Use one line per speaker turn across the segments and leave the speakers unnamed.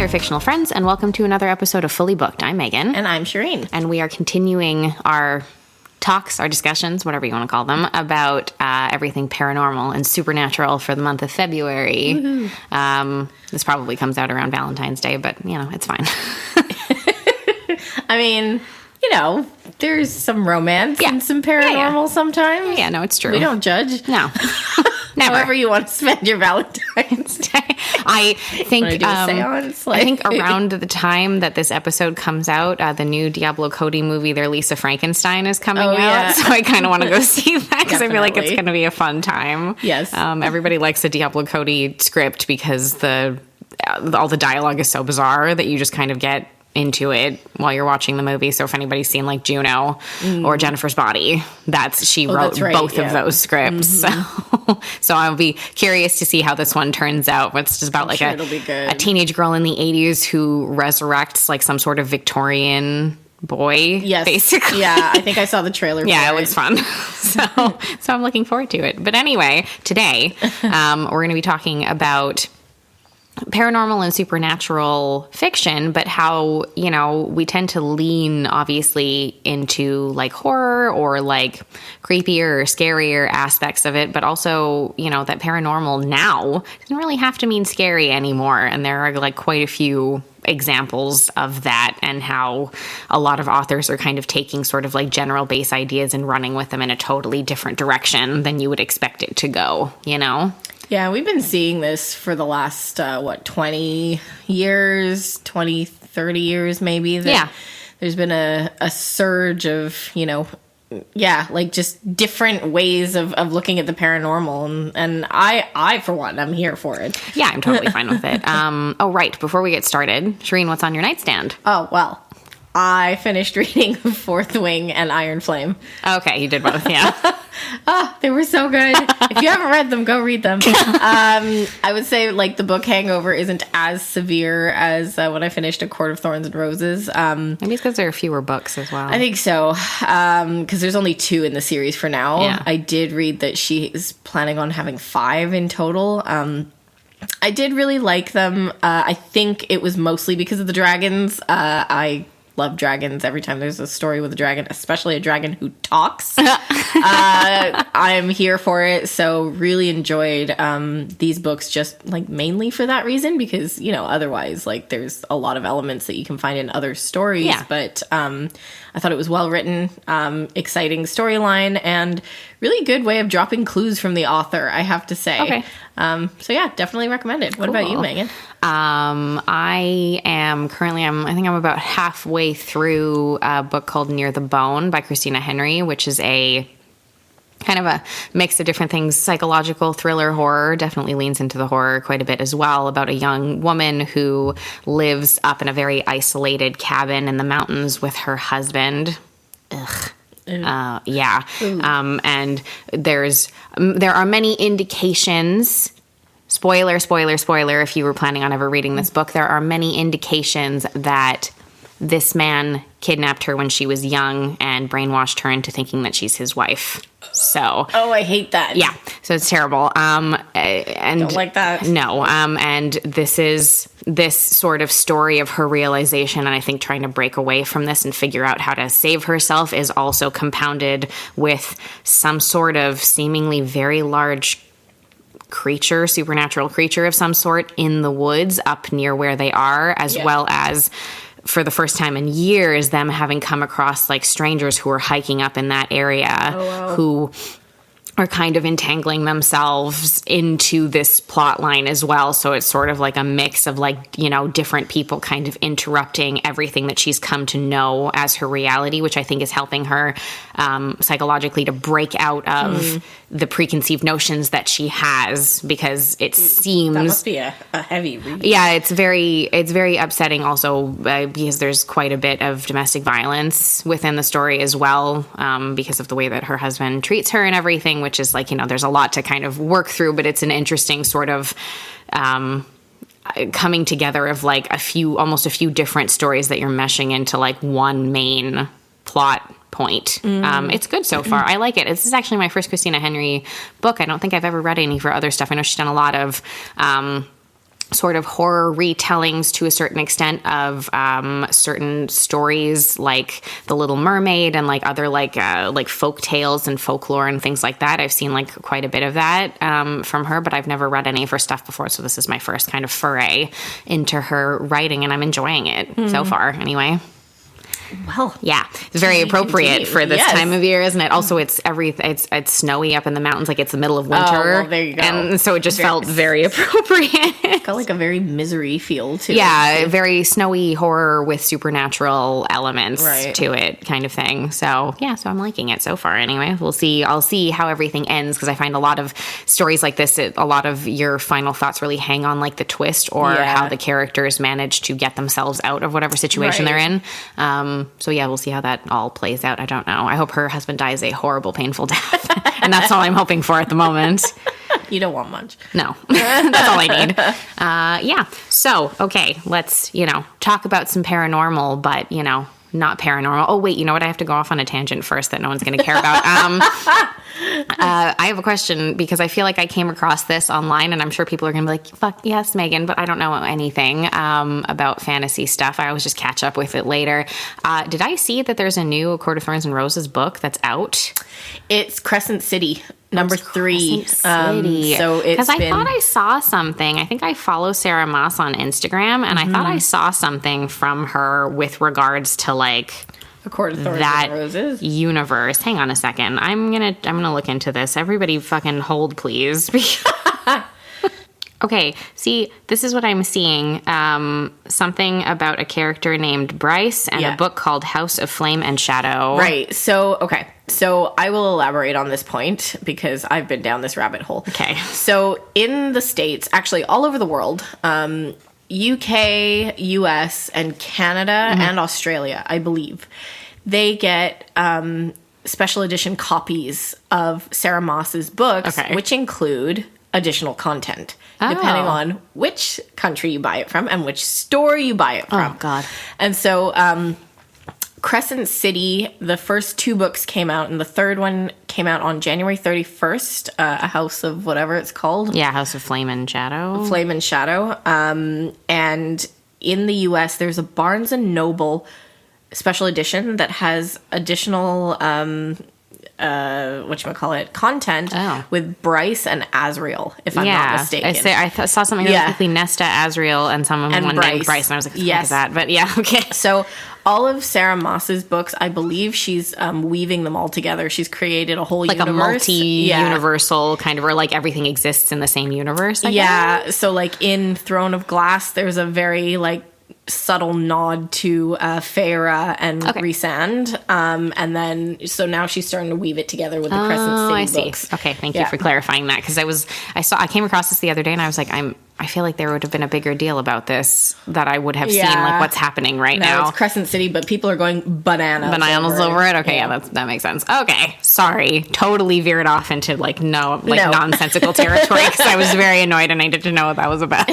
there, fictional friends, and welcome to another episode of Fully Booked. I'm Megan.
And I'm Shireen.
And we are continuing our talks, our discussions, whatever you want to call them, about everything paranormal and supernatural for the month of February. This probably comes out around Valentine's Day, but, you know, it's fine.
I mean, you know, there's some romance and some paranormal sometimes.
Yeah, no, it's true.
We don't judge.
No. Never.
However you want to spend your Valentine's Day.
I think
do a seance,
I think around the time that this episode comes out, the new Diablo Cody movie, their Lisa Frankenstein, is coming out. Yeah. So I kind of want to go see that because I feel like it's going to be a fun time.
Yes.
Everybody likes a Diablo Cody script because all the dialogue is so bizarre that you just kind of get into it while you're watching the movie. So if anybody's seen like Juno or Jennifer's Body, she wrote both of those scripts. So I'll be curious to see how this one turns out. It's just about a teenage girl in the 80s who resurrects like some sort of Victorian boy, basically.
Yeah, I think I saw the trailer for
it was fun. So I'm looking forward to it. But anyway, today we're going to be talking about paranormal and supernatural fiction, but how, you know, we tend to lean obviously into like horror or like creepier or scarier aspects of it, but also, you know, that paranormal now doesn't really have to mean scary anymore. And there are like quite a few examples of that, and how a lot of authors are kind of taking sort of like general base ideas and running with them in a totally different direction than you would expect it to go, you know?
Yeah, we've been seeing this for the last, 20 years, 20, 30 years maybe. There's been a surge of, you know, like just different ways of looking at the paranormal. And I, for one, I'm here for it.
Yeah, I'm totally fine with it. Oh, right. Before we get started, Shireen, what's on your nightstand?
Oh, well, I finished reading Fourth Wing and Iron Flame.
Okay, you did both, yeah.
They were so good. If you haven't read them, go read them. I would say like the book hangover isn't as severe as when I finished A Court of Thorns and Roses.
Maybe it's because there are fewer books as well.
I think so, because there's only 2 in the series for now.
Yeah.
I did read that she is planning on having 5 in total. I did really like them. I think it was mostly because of the dragons. I love dragons. Every time there's a story with a dragon, especially a dragon who talks, I'm here for it. So really enjoyed these books just like mainly for that reason, because, you know, otherwise like there's a lot of elements that you can find in other stories. Yeah. But I thought it was well written, exciting storyline, and really good way of dropping clues from the author, I have to say.
Okay.
So yeah, definitely recommend it. What about you, Megan?
I think I'm about halfway through a book called Near the Bone by Christina Henry, which is a kind of a mix of different things, psychological, thriller, horror, definitely leans into the horror quite a bit as well, about a young woman who lives up in a very isolated cabin in the mountains with her husband. Ugh. And there are many indications, spoiler, if you were planning on ever reading this book, there are many indications that this man kidnapped her when she was young and brainwashed her into thinking that she's his wife. So,
I hate that.
Yeah, so it's terrible. And
don't like that.
No, and this is this sort of story of her realization, and I think trying to break away from this and figure out how to save herself is also compounded with some sort of seemingly very large creature, supernatural creature of some sort in the woods up near where they are, as well as, for the first time in years, them having come across like strangers who are hiking up in that area who are kind of entangling themselves into this plot line as well. So it's sort of like a mix of like, you know, different people kind of interrupting everything that she's come to know as her reality, which I think is helping her psychologically to break out of the preconceived notions that she has, because it seems...
That must be a heavy read.
Yeah, it's very upsetting also because there's quite a bit of domestic violence within the story as well, because of the way that her husband treats her and everything, which is like, you know, there's a lot to kind of work through, but it's an interesting sort of coming together of like almost a few different stories that you're meshing into like one main plot point. It's good so far. I like it. This is actually my first Christina Henry book. I don't think I've ever read any of her other stuff. I know she's done a lot of sort of horror retellings to a certain extent of certain stories like The Little Mermaid and like other like folk tales and folklore and things like that. I've seen like quite a bit of that from her, but I've never read any of her stuff before, so this is my first kind of foray into her writing, and I'm enjoying it so far anyway.
Well,
yeah, it's very appropriate for this time of year, isn't it? Also, it's snowy up in the mountains, like it's the middle of winter.
Oh, well, there you go.
And so it just felt very appropriate.
Got like a very misery feel to it.
Yeah, very snowy horror with supernatural elements
Right.
to it, kind of thing. So yeah, so I'm liking it so far. Anyway, we'll see. I'll see how everything ends, because I find a lot of stories like this, a lot of your final thoughts really hang on like the twist or how the characters manage to get themselves out of whatever situation they're in. So yeah, we'll see how that all plays out. I don't know. I hope her husband dies a horrible, painful death. And that's all I'm hoping for at the moment.
You don't want much.
No, that's all I need. Yeah. So, okay, let's, talk about some paranormal, but, not paranormal. Oh, wait, you know what? I have to go off on a tangent first that no one's going to care about. I have a question, because I feel like I came across this online, and I'm sure people are going to be like, fuck yes, Megan, but I don't know anything about fantasy stuff. I always just catch up with it later. Did I see that there's a new A Court of Thorns and Roses book that's out?
It's Crescent City. Number 3.
City.
So it's
because I thought I saw something. I think I follow Sarah Moss on Instagram, and I thought I saw something from her with regards to like
A Court of Thorns
that
and Roses
universe. Hang on a second. I'm gonna look into this. Everybody, fucking hold, please. Okay, see, this is what I'm seeing. Something about a character named Bryce and a book called House of Flame and Shadow.
Right. So, okay. So I will elaborate on this point, because I've been down this rabbit hole.
Okay.
So in the States, actually all over the world, UK, US, and Canada, and Australia, I believe, they get special edition copies of Sarah Moss's books, which include additional content, depending on which country you buy it from and which store you buy it from.
Oh, God.
And so Crescent City, the first 2 books came out, and the third one came out on January 31st, A House of whatever it's called.
Yeah, House of Flame and Shadow.
Flame and Shadow. And in the U.S., there's a Barnes & Noble special edition that has additional content with Bryce and Azriel, if I'm not mistaken.
I saw something really quickly, Nesta, Azriel, and someone named Bryce, and I was like, what the fuck is that? But yeah, okay.
So all of Sarah Moss's books, I believe she's weaving them all together. She's created a whole
like
universe.
Like a multi-universal kind of, or like everything exists in the same universe, I guess?
So like in Throne of Glass, there's a very like subtle nod to Feyre and Rhysand, and then so now she's starting to weave it together with the Crescent City books.
Okay, thank you for clarifying that, because I came across this the other day, and I was like, I feel like there would have been a bigger deal about this, that I would have seen like what's happening now.
It's Crescent City, but people are going bananas over it.
Okay, that makes sense. Okay, sorry, totally veered off into nonsensical territory, because I was very annoyed and I didn't know what that was about.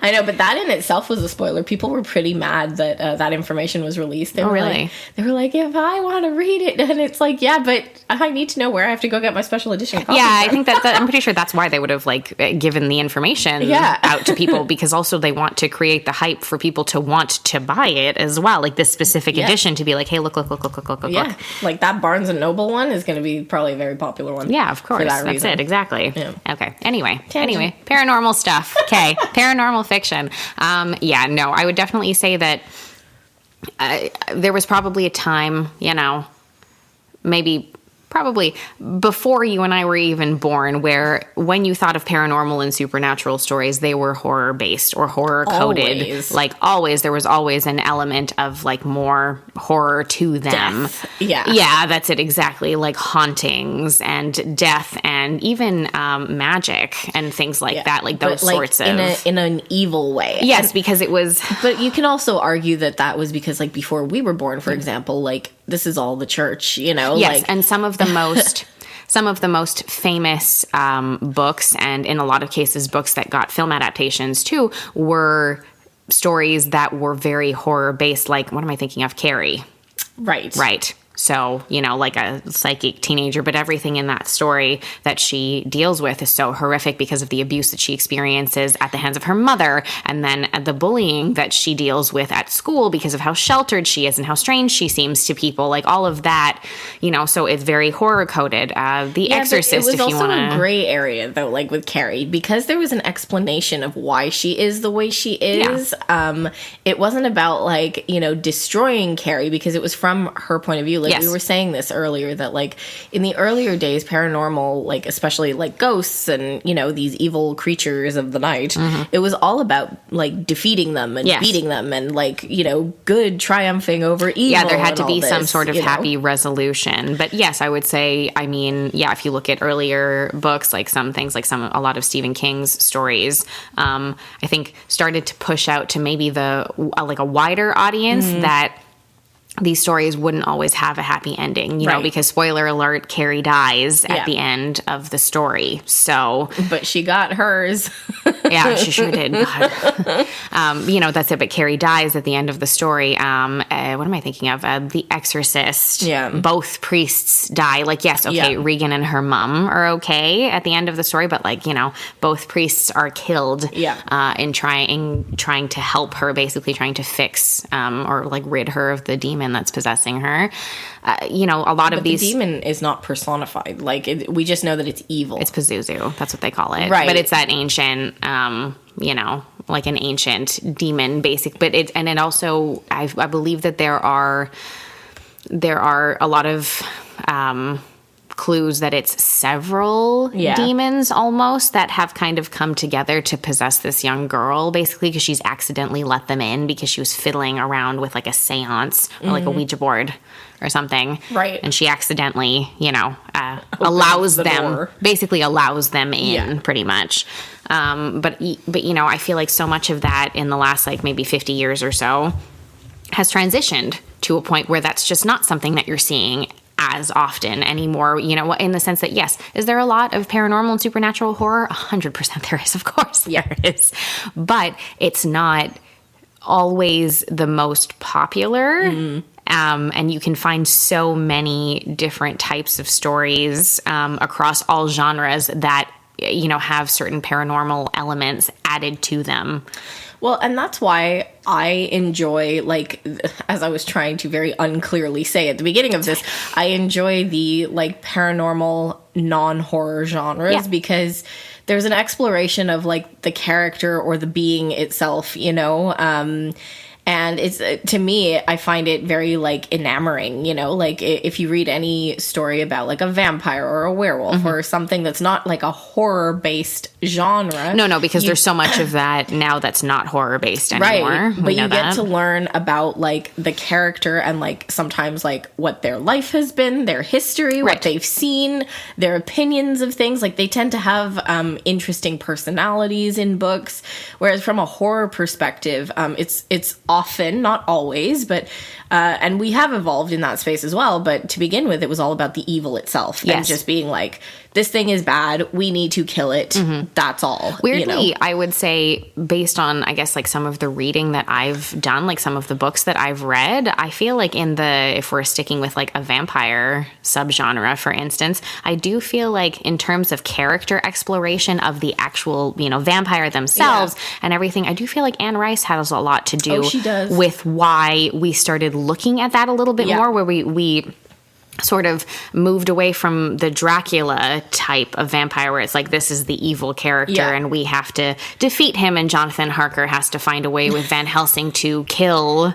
I know, but that in itself was a spoiler. People were pretty mad that that information was released. They were
really?
They were like, if I want to read it, and it's like, yeah, but I need to know where I have to go get my special edition copy.
Yeah, I think that I'm pretty sure that's why they would have given the information out to people, because also they want to create the hype for people to want to buy it as well. Like this specific edition to be like, hey, look.
Yeah, like that Barnes & Noble one is going to be probably a very popular one.
Yeah, of course. That's
reason.
It, exactly.
Yeah.
Okay, anyway, paranormal stuff. Okay, paranormal fiction. I would definitely say that there was probably a time, probably before you and I were even born, where when you thought of paranormal and supernatural stories, they were horror based or horror coded. Always, there was always an element of like more horror to them.
Death. Yeah.
Yeah, that's it. Exactly. Like hauntings and death and even magic and things like that. Like those sorts of
in an evil way.
Yes, because it was.
But you can also argue that was because like before we were born, for example, like this is all the church,
Yes, and some of the most famous books, and in a lot of cases books that got film adaptations too, were stories that were very horror based. Like, what am I thinking of? Carrie.
Right.
so, like a psychic teenager, but everything in that story that she deals with is so horrific because of the abuse that she experiences at the hands of her mother, and then the bullying that she deals with at school because of how sheltered she is and how strange she seems to people, like all of that, so it's very horror coded. The Exorcist, if you want to. It was
also a gray area, though, like with Carrie, because there was an explanation of why she is the way she is. Yeah. It wasn't about, like, destroying Carrie, because it was from her point of view. Like, we were saying this earlier, that, like, in the earlier days, paranormal, like, especially, like, ghosts and, these evil creatures of the night, it was all about, like, defeating them and beating them and, like, good triumphing over evil.
Yeah, there had to be some sort of happy resolution. But yes, I would say, if you look at earlier books, like some things, like a lot of Stephen King's stories, I think started to push out to maybe a wider audience that these stories wouldn't always have a happy ending, because spoiler alert, Carrie dies at the end of the story. So,
but she got hers.
Yeah, she sure did. That's it. But Carrie dies at the end of the story. What am I thinking of? The Exorcist. Yeah. Both priests die. Like, yes, okay, Regan and her mom are okay at the end of the story, but both priests are killed. Yeah. In trying to help her, basically trying to fix or like rid her of the demon that's possessing her. A lot of these...
the demon is not personified. Like, we just know that it's evil.
It's Pazuzu. That's what they call it.
Right.
But it's that ancient, like an ancient demon, basic. But it also, I believe that there are a lot of... clues that it's several demons almost that have kind of come together to possess this young girl, basically because she's accidentally let them in because she was fiddling around with like a seance or like a Ouija board or something.
Right.
And she accidentally, allows them in pretty much. But I feel like so much of that in the last like maybe 50 years or so has transitioned to a point where that's just not something that you're seeing as often anymore, in the sense that, yes, is there a lot of paranormal and supernatural horror? 100% there is, of course there is. But it's not always the most popular. And you can find so many different types of stories across all genres that, have certain paranormal elements added to them.
Well, and that's why I enjoy, like, as I was trying to very unclearly say at the beginning of this, I enjoy the, like, paranormal non-horror genres because there's an exploration of, like, the character or the being itself, and it's, to me, I find it very, like, enamoring, like, if you read any story about, like, a vampire or a werewolf or something that's not, like, a horror-based genre.
No, because there's so much of that now that's not horror-based anymore.
Right, but you get to learn about, like, the character and, like, sometimes, like, what their life has been, their history, what they've seen, their opinions of things. Like, they tend to have interesting personalities in books, whereas from a horror perspective, it's often, not always, but and we have evolved in that space as well, but to begin with, it was all about the evil itself and just being like, this thing is bad, we need to kill it, that's all.
Weirdly, I would say, based on, I guess, like some of the reading that I've done, like some of the books that I've read, I feel like if we're sticking with like a vampire subgenre, for instance, I do feel like in terms of character exploration of the actual, vampire themselves and everything, I do feel like Anne Rice has a lot to do with why we started looking at that a little bit more, where we sort of moved away from the Dracula type of vampire where it's like, this is the evil character and we have to defeat him, and Jonathan Harker has to find a way with Van Helsing to kill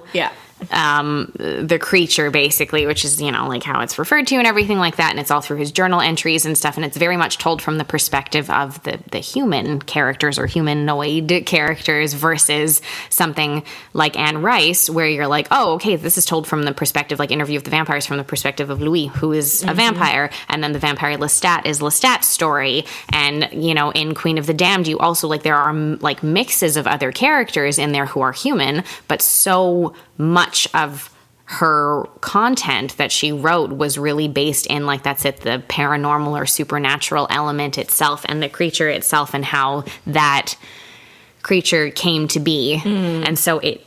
the creature, basically, which is, like how it's referred to and everything like that. And it's all through his journal entries and stuff. And it's very much told from the perspective of the human characters or humanoid characters versus something like Anne Rice, where you're like, oh, okay, this is told from the perspective, like Interview with the Vampires, from the perspective of Louis, who is a vampire. And then the vampire Lestat is Lestat's story. And, in Queen of the Damned, you also, like, there are like mixes of other characters in there who are human, but so much of her content that she wrote was really based in, like, that's it, the paranormal or supernatural element itself and the creature itself and how that creature came to be. And so it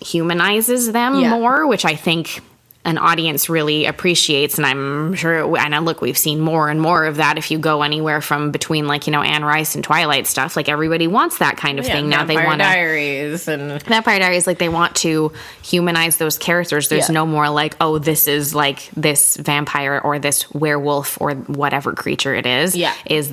humanizes them more, which I think an audience really appreciates, and I'm sure, and look, we've seen more and more of that. If you go anywhere from between, like, you know, Anne Rice and Twilight stuff, like, everybody wants that kind of thing. Now they want Vampire Diaries, like, they want to humanize those characters. There's no more like, oh, this is like this vampire or this werewolf or whatever creature it is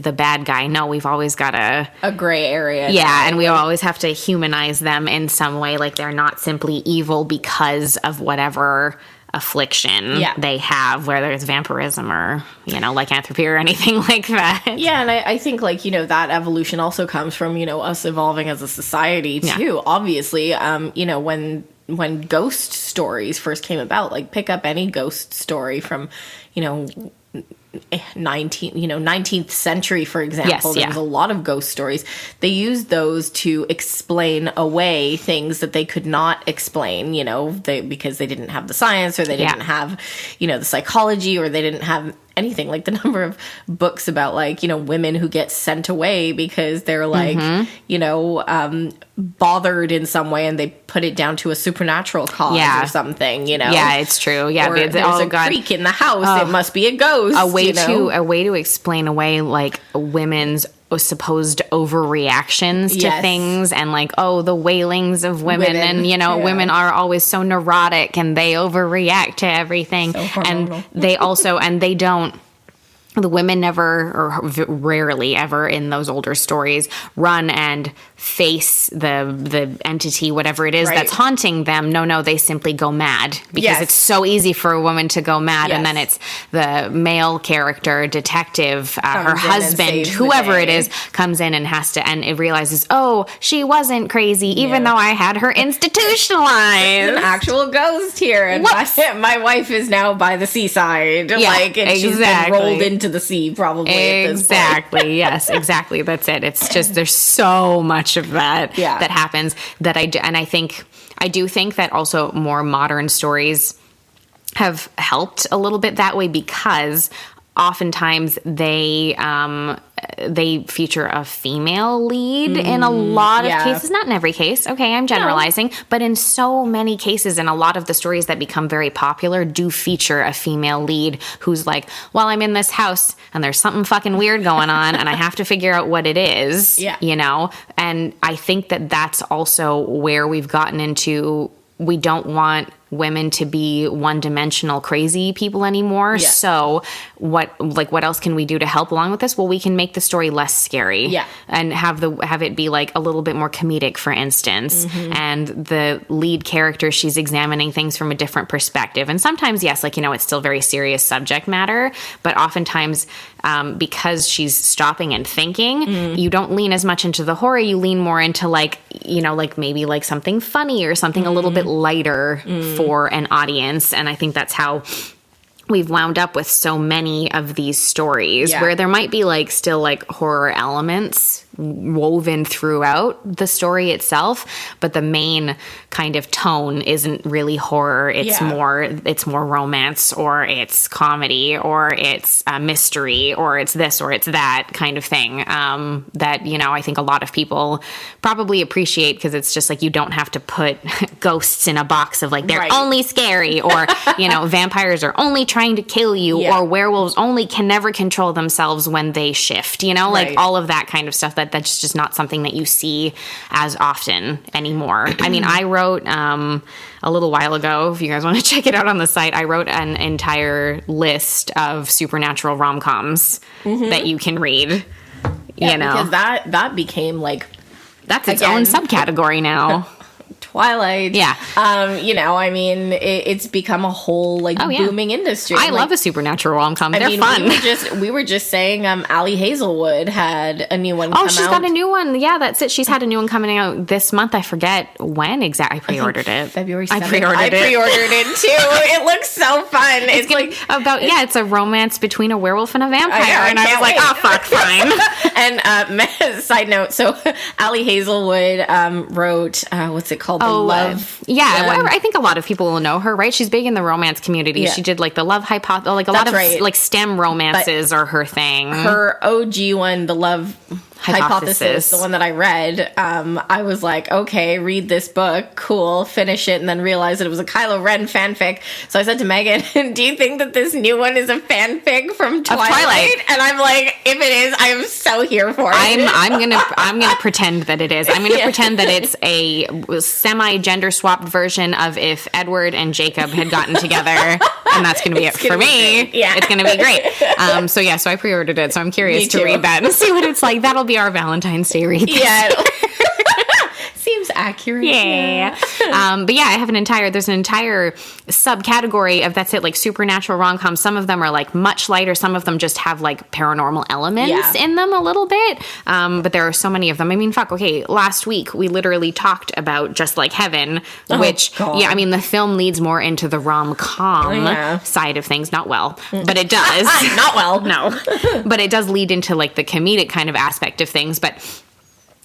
the bad guy. No, we've always got a
gray area.
Yeah, and we always have to humanize them in some way. Like, they're not simply evil because of whatever affliction they have, whether it's vampirism or, you know, lycanthropy or anything like that.
Yeah, and I think, like, you know, that evolution also comes from, you know, us evolving as a society too. Obviously, you know, when ghost stories first came about, like, pick up any ghost story from, you know, 19th century, for example. There was a lot of ghost stories. They used those to explain away things that they could not explain, you know, because they didn't have the science, or they didn't have, you know, the psychology, or they didn't have anything. Like, the number of books about, like, you know, women who get sent away because they're, like, you know, bothered in some way, and they put it down to a supernatural cause or something, you know.
Yeah, it's true. Yeah,
or there's a creak in the house. It must be a ghost.
A way to explain away, like, women's supposed overreactions to things, and, like, oh, the wailings of women. And, you know, women are always so neurotic and they overreact to everything.
So
and they also, and they don't, the women never, or rarely ever in those older stories, run and face the entity, whatever it is that's haunting them. No, they simply go mad, because it's so easy for a woman to go mad. And then it's the male character, detective, her husband, whoever it is, comes in and has to, and it realizes, oh, she wasn't crazy, even though I had her institutionalized.
An actual ghost here. And my wife is now by the seaside. Like, and she's been rolled into the sea, probably.
Exactly. Yes, exactly. That's it. It's just, there's so much of that that happens that I do. And I do think that also more modern stories have helped a little bit that way, because oftentimes they feature a female lead in a lot of cases. Not in every case. Okay, I'm generalizing. But in so many cases, and a lot of the stories that become very popular do feature a female lead who's like, well, I'm in this house and there's something fucking weird going on and I have to figure out what it is, you know? And I think that that's also where we've gotten into, we don't want women to be one-dimensional crazy people anymore. So what else can we do to help along with this? Well, we can make the story less scary and have it be, like, a little bit more comedic, for instance. And the lead character, she's examining things from a different perspective. And sometimes, yes, like, you know, it's still very serious subject matter, but oftentimes, because she's stopping and thinking, you don't lean as much into the horror, you lean more into, like, you know, like, maybe like something funny or something a little bit lighter for an audience. And I think that's how we've wound up with so many of these stories where there might be, like, still, like, horror elements woven throughout the story itself, but the main kind of tone isn't really horror. It's more romance, or it's comedy, or it's mystery, or it's this or it's that kind of thing, that, you know, I think a lot of people probably appreciate, because it's just like, you don't have to put ghosts in a box of, like, they're only scary, or, you know, vampires are only trying to kill you, or werewolves only can never control themselves when they shift, you know, like all of that kind of stuff. That's just not something that you see as often anymore. I mean, I wrote a little while ago, if you guys want to check it out on the site, I wrote an entire list of supernatural rom-coms that you can read. You know,
because that became, like,
that's its own subcategory now.
Twilight. You know, I mean, it's become a whole, like, booming industry.
I love a supernatural rom-com. They're fun.
We were just saying, Allie Hazelwood had a new one come out.
Oh, she's got a new one. Yeah, that's it. She's had a new one coming out this month. I forget when exactly. I pre-ordered it.
February 7th.
I pre-ordered
it, too. It looks so fun. It's like
about, it's a romance between a werewolf and a vampire. And I was like, oh, fuck, fine.
And side note, so Allie Hazelwood wrote, what's it called? Love.
Whatever. I think a lot of people will know her, right? She's big in the romance community. She did, like, the Love Hypothesis, like, a lot of like STEM romances are her thing.
Her OG one, the Love Hypothesis, the one that I read, I was like, okay, read this book, cool, finish it, and then realized that it was a Kylo Ren fanfic. So I said to Megan, do you think that this new one is a fanfic from Twilight? And I'm like, if it is, I am so here for it.
I'm gonna pretend that it is. I'm gonna pretend that it's a semi-gender swapped version of if Edward and Jacob had gotten together, and that's gonna be it for me.
Yeah.
It's gonna be great. So I pre-ordered it, so I'm curious to read that and see what it's like. That'll be our Valentine's Day read.
Yeah. Seems accurate.
Yeah. But yeah, there's an entire subcategory of, that's it, like supernatural rom-coms. Some of them are like much lighter. Some of them just have like paranormal elements in them a little bit. But there are so many of them. I mean, okay, last week we literally talked about Just Like Heaven, which, the film leads more into the rom-com side of things. Not well, but it does.
Not well.
No. But it does lead into like the comedic kind of aspect of things. But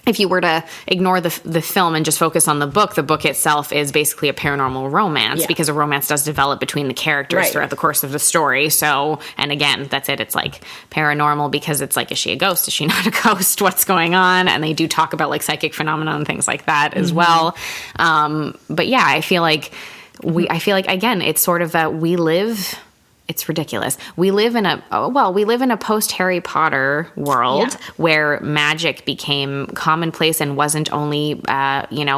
if you were to ignore the film and just focus on the book itself is basically a paranormal romance because a romance does develop between the characters throughout the course of the story. So, and again, that's it. It's like paranormal because it's like, is she a ghost? Is she not a ghost? What's going on? And they do talk about like psychic phenomena and things like that as well. But yeah, I feel like again, it's sort of it's ridiculous. We live in a post Harry Potter world where magic became commonplace and wasn't only,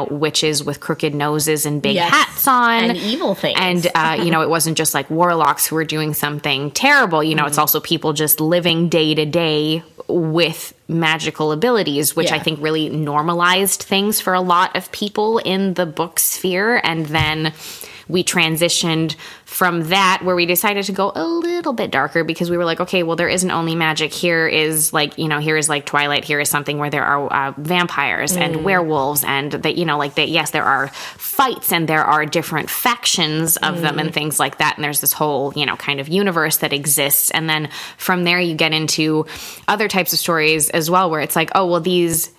witches with crooked noses and big hats on.
And evil things.
And, it wasn't just like warlocks who were doing something terrible. It's also people just living day to day with magical abilities, which I think really normalized things for a lot of people in the book sphere. And then we transitioned from that, where we decided to go a little bit darker because we were like, okay, well, there isn't only magic. Here is like, here is like Twilight. Here is something where there are vampires and werewolves, and that, yes, there are fights and there are different factions of them and things like that. And there's this whole, kind of universe that exists. And then from there you get into other types of stories as well, where it's like, oh, well, these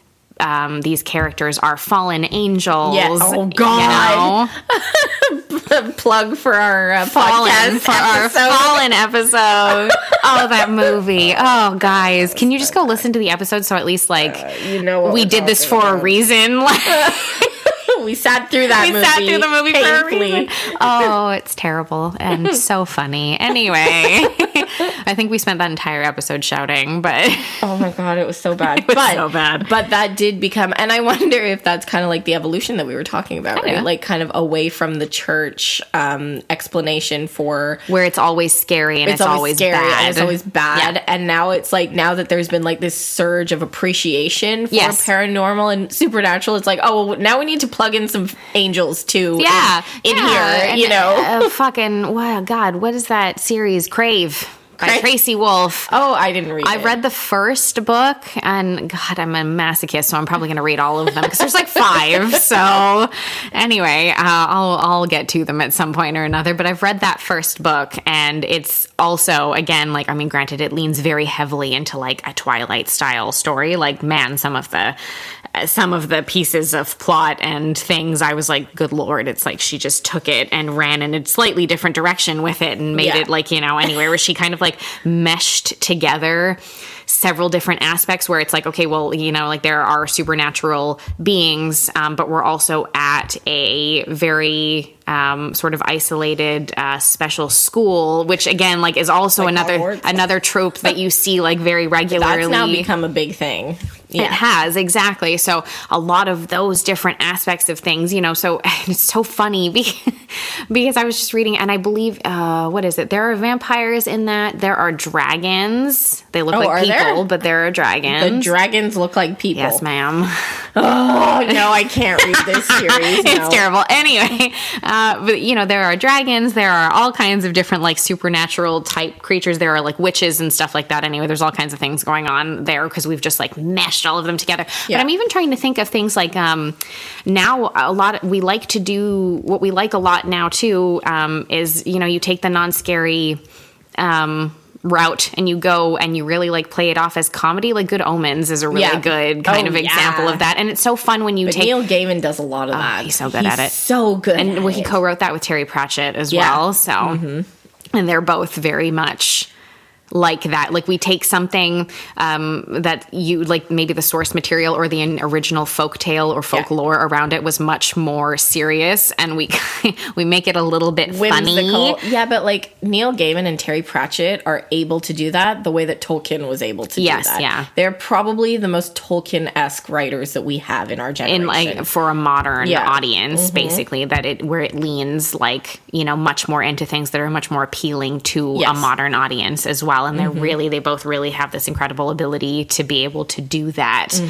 characters are fallen angels.
Yeah. Oh God! Plug for our podcast
for our Fallen episode. Oh, that movie. Oh, guys, can you just go listen to the episode so at least we did this for a reason?
We sat through that movie. We sat through the movie painfully.
For a reason. Oh, it's terrible and so funny. Anyway, I think we spent that entire episode shouting, but
oh my God, it was so bad.
So bad.
But that did become, and I wonder if that's kind of like the evolution that we were talking about, right? Like kind of away from the church explanation for
where it's always scary and it's always scary bad.
And it's always bad. Yeah. And now it's like, now that there's been like this surge of appreciation for paranormal and supernatural, it's like, oh, well, now we need to plug in some angels too.
Yeah,
in here,
what is that series? Crave. By Tracy Wolf.
Oh, I didn't read it.
I read the first book, and God, I'm a masochist, so I'm probably going to read all of them because there's like 5. So anyway, I'll get to them at some point or another. But I've read that first book, and it's also, again, granted, it leans very heavily into like a Twilight style story. Like, man, some of the pieces of plot and things, I was like, good Lord, it's like she just took it and ran in a slightly different direction with it and made it anywhere where she kind of like meshed together several different aspects where it's like, okay, well, there are supernatural beings, but we're also at a very sort of isolated special school, which again, is also like another trope that you see very regularly.
That's now become a big thing.
Yeah. It has, exactly. So a lot of those different aspects of things, so it's so funny because I was just reading, and I believe, what is it? There are vampires in that. There are dragons. They look like people, but there are dragons.
The dragons look like people.
Yes, ma'am.
Oh, no, I can't read this series.
It's terrible. Anyway, but, there are dragons. There are all kinds of different, supernatural type creatures. There are, witches and stuff like that. Anyway, there's all kinds of things going on there because we've just, meshed all of them together. Yeah. But I'm even trying to think of things like now we like to do what we like a lot now too is you take the non-scary route and you go and you really play it off as comedy. Good Omens is a really good kind of example of that, and it's so fun when you take
Neil Gaiman does a lot of that.
He's so good at it.
So good,
and he co-wrote that with Terry Pratchett as well. So and they're both very much like that. Like we take something that you like, maybe the source material or the original folktale or folklore around it was much more serious, and we make it a little bit
whimsical.
funny.
Yeah, but like Neil Gaiman and Terry Pratchett are able to do that the way that Tolkien was able to do that.
Yeah.
They're probably the most Tolkien-esque writers that we have in our generation.
In like for a modern audience, basically, where it leans like, much more into things that are much more appealing to a modern audience as well. And they both really have this incredible ability to be able to do that,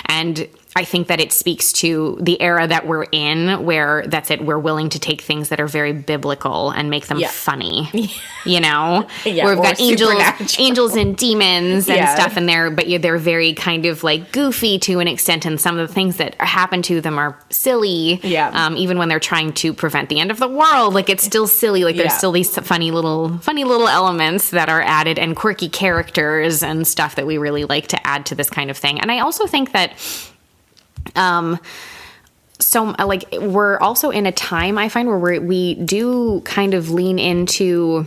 and I think that it speaks to the era that we're in, where we're willing to take things that are very biblical and make them funny, where we've got angels and demons and stuff in there, but they're very kind of like goofy to an extent, and some of the things that happen to them are silly. Even when they're trying to prevent the end of the world, like it's still silly. Like there's still these funny little elements that are added, and quirky characters and stuff that we really like to add to this kind of thing. And I also think that so like we're also in a time, I find, where we do kind of lean into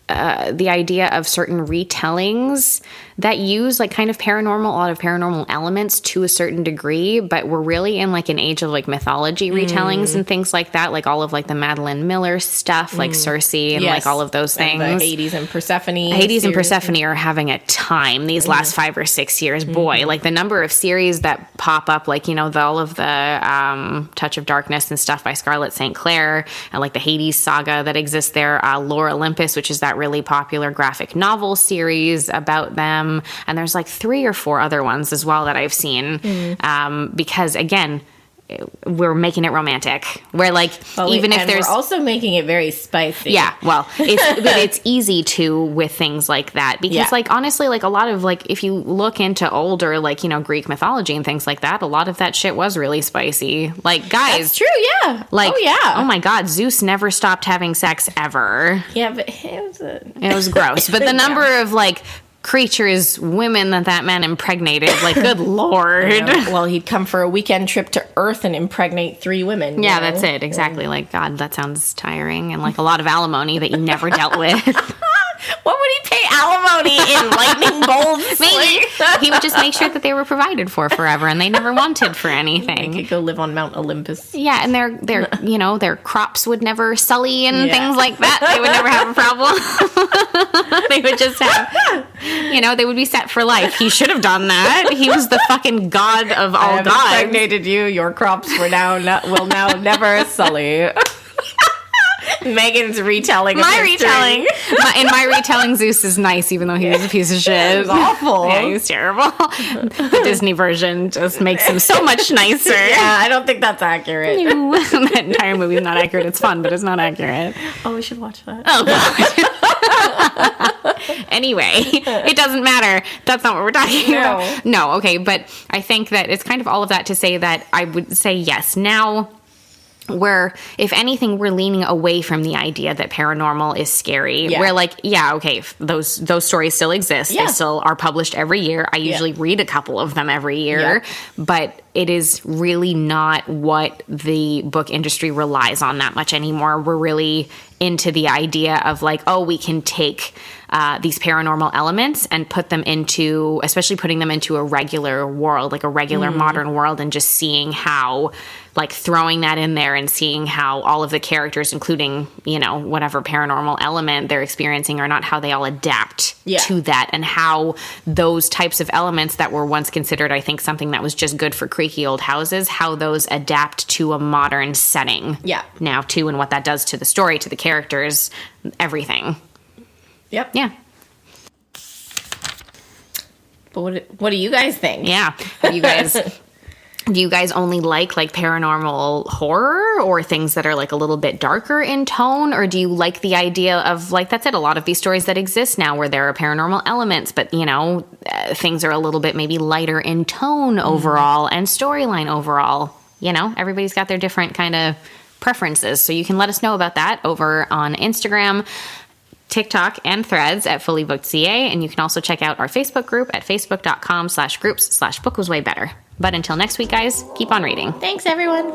the idea of certain retellings that use like kind of a lot of paranormal elements to a certain degree, but we're really in like an age of like mythology retellings and things like that, like all of like the Madeline Miller stuff, like Circe and like all of those things.
And the Hades and Persephone.
And Persephone are having a time these last 5 or 6 years. Boy, like the number of series that pop up, like, all of the Touch of Darkness and stuff by Scarlett St. Clair, and like the Hades saga that exists there, Lore Olympus, which is that really popular graphic novel series about them. And there's like 3 or 4 other ones as well that I've seen. Because again, we're making it romantic. We're like, even if there's
we're also making it very spicy.
Yeah, well, it's easy to with things like that, because like honestly, like a lot of like, if you look into older like Greek mythology and things like that, a lot of that shit was really spicy. Like, guys,
that's true. Yeah.
Like, oh my God, Zeus never stopped having sex ever.
Yeah, but it
was gross. But the number of like creatures, women that man impregnated, like, good Lord.
Well, he'd come for a weekend trip to Earth and impregnate 3 women.
Yeah, that's it. Exactly. Like, God, that sounds tiring, and like a lot of alimony that you never dealt with.
What would he pay alimony in? Lightning bolts?
Maybe. He would just make sure that they were provided for forever and they never wanted for anything.
They could go live on Mount Olympus.
Yeah, and their crops would never sully and things like that. They would never have a problem. They would just have, they would be set for life. He should have done that. He was the fucking god of all gods.
I impregnated you. Your crops will now never sully. Megan's retelling.
In my retelling, Zeus is nice, even though he was a piece of shit.
It was awful.
Yeah, he was terrible. The Disney version just makes him so much nicer.
Yeah, I don't think that's accurate.
No. That entire movie is not accurate. It's fun, but it's not accurate.
Oh, we should watch that.
Oh, God. Anyway, it doesn't matter. That's not what we're talking about. No, okay, but I think that it's kind of all of that to say that I would say yes. Now, where, if anything, we're leaning away from the idea that paranormal is scary. We're like, okay, those stories still exist. They still are published every year. I usually read a couple of them every year, but it is really not what the book industry relies on that much anymore. We're really into the idea of like, oh, we can take these paranormal elements and putting them into a regular world, like a regular modern world, and just seeing how, like, throwing that in there and seeing how all of the characters, including, whatever paranormal element they're experiencing or not, how they all adapt to that, and how those types of elements that were once considered, I think, something that was just good for creaky old houses, how those adapt to a modern setting now too, and what that does to the story, to the characters, everything.
Yep.
Yeah.
But what do you guys think?
Yeah. Do you guys only like paranormal horror or things that are like a little bit darker in tone? Or do you like the idea of, like, that's it, a lot of these stories that exist now where there are paranormal elements, but, things are a little bit maybe lighter in tone overall and storyline overall? Everybody's got their different kind of preferences. So you can let us know about that over on Instagram, TikTok, and Threads at fullybookedca, and you can also check out our Facebook group at facebook.com/groups/book was way better. But until next week, guys, keep on reading.
Thanks, everyone.